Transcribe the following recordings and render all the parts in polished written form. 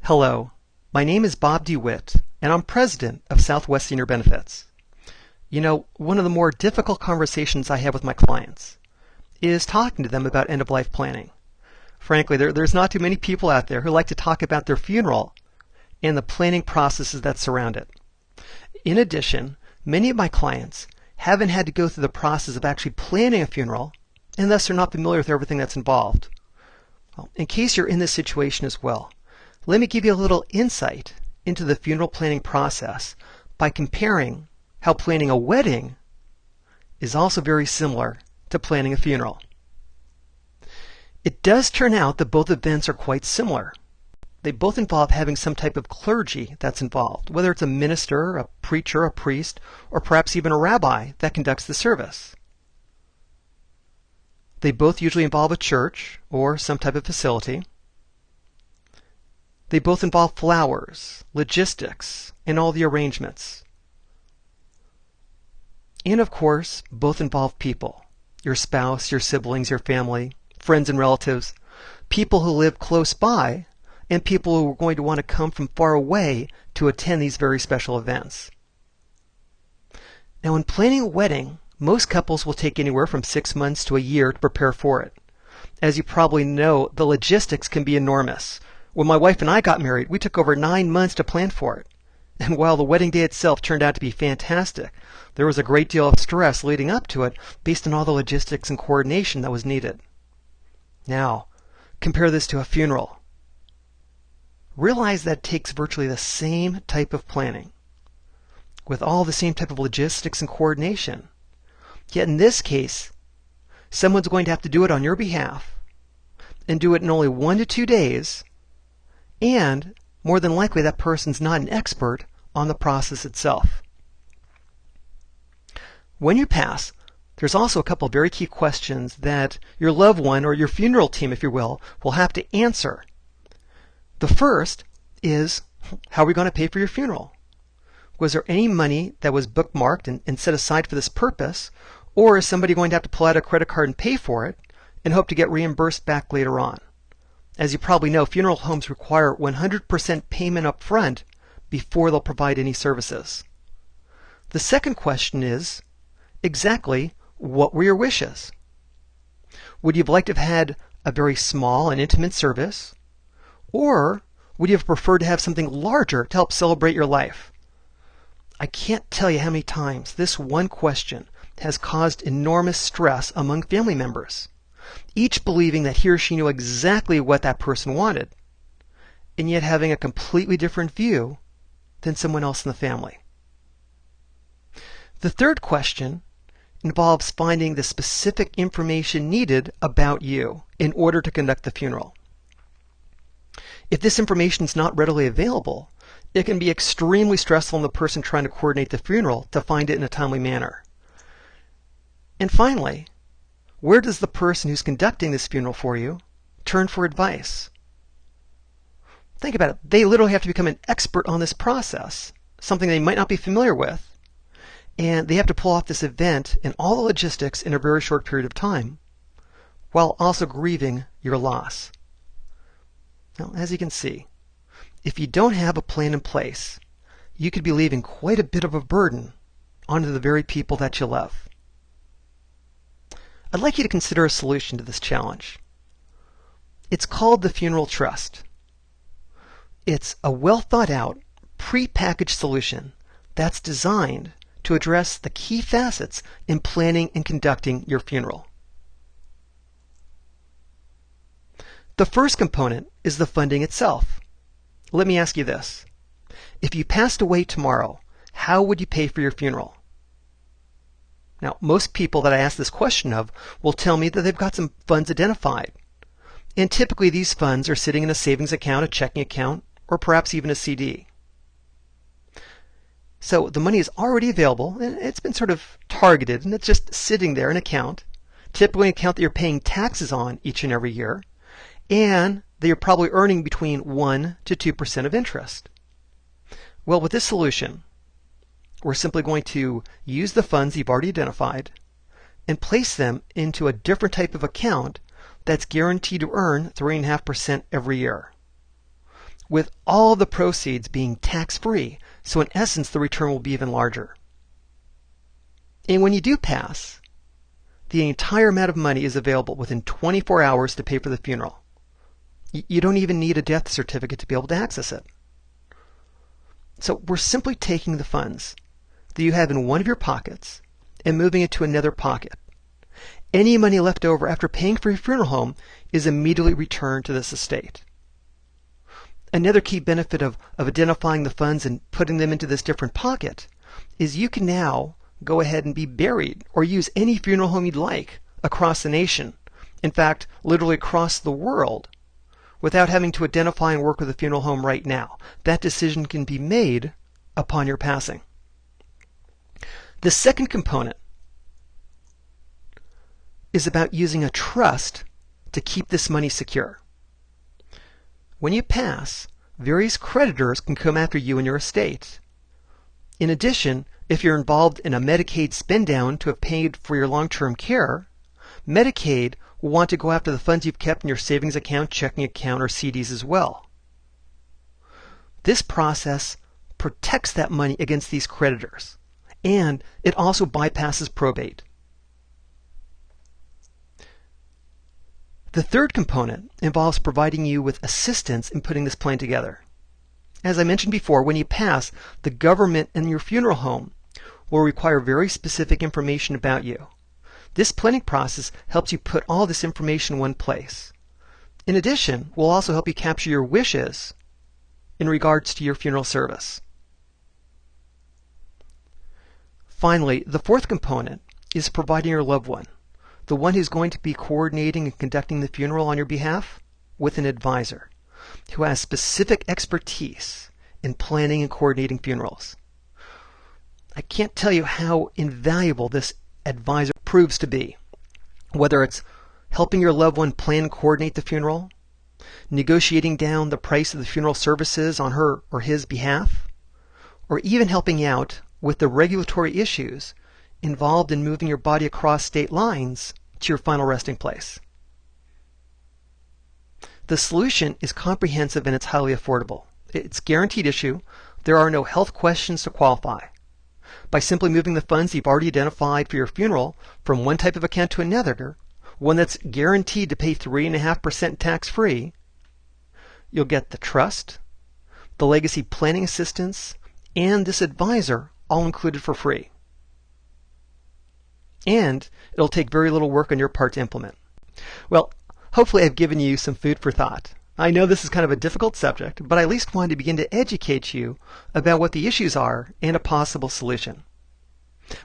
Hello, my name is Bob DeWitt, and I'm president of Southwest Senior Benefits. You know, one of the more difficult conversations I have with my clients is talking to them about end-of-life planning. Frankly, there's not too many people out there who like to talk about their funeral and the planning processes that surround it. In addition, many of my clients haven't had to go through the process of actually planning a funeral, and thus are not familiar with everything that's involved. Well, in case you're in this situation as well, let me give you a little insight into the funeral planning process by comparing how planning a wedding is also very similar to planning a funeral. It does turn out that both events are quite similar. They both involve having some type of clergy that's involved, whether it's a minister, a preacher, a priest, or perhaps even a rabbi that conducts the service. They both usually involve a church or some type of facility. They both involve flowers, logistics, and all the arrangements. And of course, both involve people. Your spouse, your siblings, your family, friends and relatives, people who live close by, and people who are going to want to come from far away to attend these very special events. Now, in planning a wedding, most couples will take anywhere from 6 months to a year to prepare for it. As you probably know, the logistics can be enormous. When my wife and I got married, we took over 9 months to plan for it. And while the wedding day itself turned out to be fantastic, there was a great deal of stress leading up to it based on all the logistics and coordination that was needed. Now, compare this to a funeral. Realize that it takes virtually the same type of planning, with all the same type of logistics and coordination. Yet in this case, someone's going to have to do it on your behalf, and do it in only 1 to 2 days, and more than likely that person's not an expert on the process itself. When you pass, there's also a couple of very key questions that your loved one, or your funeral team, if you will have to answer. The first is, how are we going to pay for your funeral? Was there any money that was bookmarked and set aside for this purpose, or is somebody going to have to pull out a credit card and pay for it and hope to get reimbursed back later on? As you probably know, funeral homes require 100% payment up front before they'll provide any services. The second question is, exactly what were your wishes? Would you have liked to have had a very small and intimate service? Or would you have preferred to have something larger to help celebrate your life? I can't tell you how many times this one question has caused enormous stress among family members, each believing that he or she knew exactly what that person wanted, and yet having a completely different view than someone else in the family. The third question involves finding the specific information needed about you in order to conduct the funeral. If this information is not readily available, it can be extremely stressful on the person trying to coordinate the funeral to find it in a timely manner. And finally, where does the person who's conducting this funeral for you turn for advice? Think about it. They literally have to become an expert on this process, something they might not be familiar with, and they have to pull off this event and all the logistics in a very short period of time, while also grieving your loss. Now, as you can see, if you don't have a plan in place, you could be leaving quite a bit of a burden onto the very people that you love. I'd like you to consider a solution to this challenge. It's called the Funeral Trust. It's a well thought out, pre-packaged solution that's designed to address the key facets in planning and conducting your funeral. The first component is the funding itself. Let me ask you this. If you passed away tomorrow, how would you pay for your funeral? Now, most people that I ask this question of will tell me that they've got some funds identified. And typically these funds are sitting in a savings account, a checking account, or perhaps even a CD. So the money is already available, and it's been sort of targeted, and it's just sitting there in an account, typically an account that you're paying taxes on each and every year, and that you're probably earning between 1 to 2% of interest. Well, with this solution, we're simply going to use the funds you've already identified and place them into a different type of account that's guaranteed to earn 3.5% every year. with all the proceeds being tax-free, so in essence the return will be even larger. And when you do pass, the entire amount of money is available within 24 hours to pay for the funeral. You don't even need a death certificate to be able to access it. So we're simply taking the funds that you have in one of your pockets and moving it to another pocket. Any money left over after paying for your funeral home is immediately returned to this estate. Another key benefit of identifying the funds and putting them into this different pocket is you can now go ahead and be buried or use any funeral home you'd like across the nation. In fact, literally across the world, without having to identify and work with a funeral home right now. That decision can be made upon your passing. The second component is about using a trust to keep this money secure. When you pass, various creditors can come after you and your estate. In addition, if you're involved in a Medicaid spend down to have paid for your long-term care, Medicaid will want to go after the funds you've kept in your savings account, checking account, or CDs as well. This process protects that money against these creditors, and it also bypasses probate. The third component involves providing you with assistance in putting this plan together. As I mentioned before, when you pass, the government and your funeral home will require very specific information about you. This planning process helps you put all this information in one place. In addition, we'll also help you capture your wishes in regards to your funeral service. Finally, the fourth component is providing your loved one, the one who's going to be coordinating and conducting the funeral on your behalf, with an advisor who has specific expertise in planning and coordinating funerals. I can't tell you how invaluable this advisor proves to be, whether it's helping your loved one plan and coordinate the funeral, negotiating down the price of the funeral services on her or his behalf, or even helping out with the regulatory issues involved in moving your body across state lines to your final resting place. The solution is comprehensive and it's highly affordable. It's guaranteed issue. There are no health questions to qualify. By simply moving the funds you've already identified for your funeral from one type of account to another, one that's guaranteed to pay 3.5% tax-free, you'll get the trust, the legacy planning assistance, and this advisor all included for free. And it'll take very little work on your part to implement. Well, hopefully I've given you some food for thought. I know this is kind of a difficult subject, but I at least wanted to begin to educate you about what the issues are and a possible solution.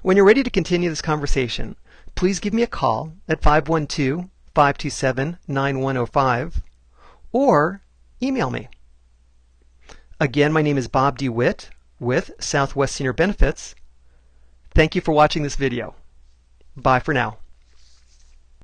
When you're ready to continue this conversation, please give me a call at 512-527-9105 or email me. Again, my name is Bob DeWitt with Southwest Senior Benefits. Thank you for watching this video. Bye for now.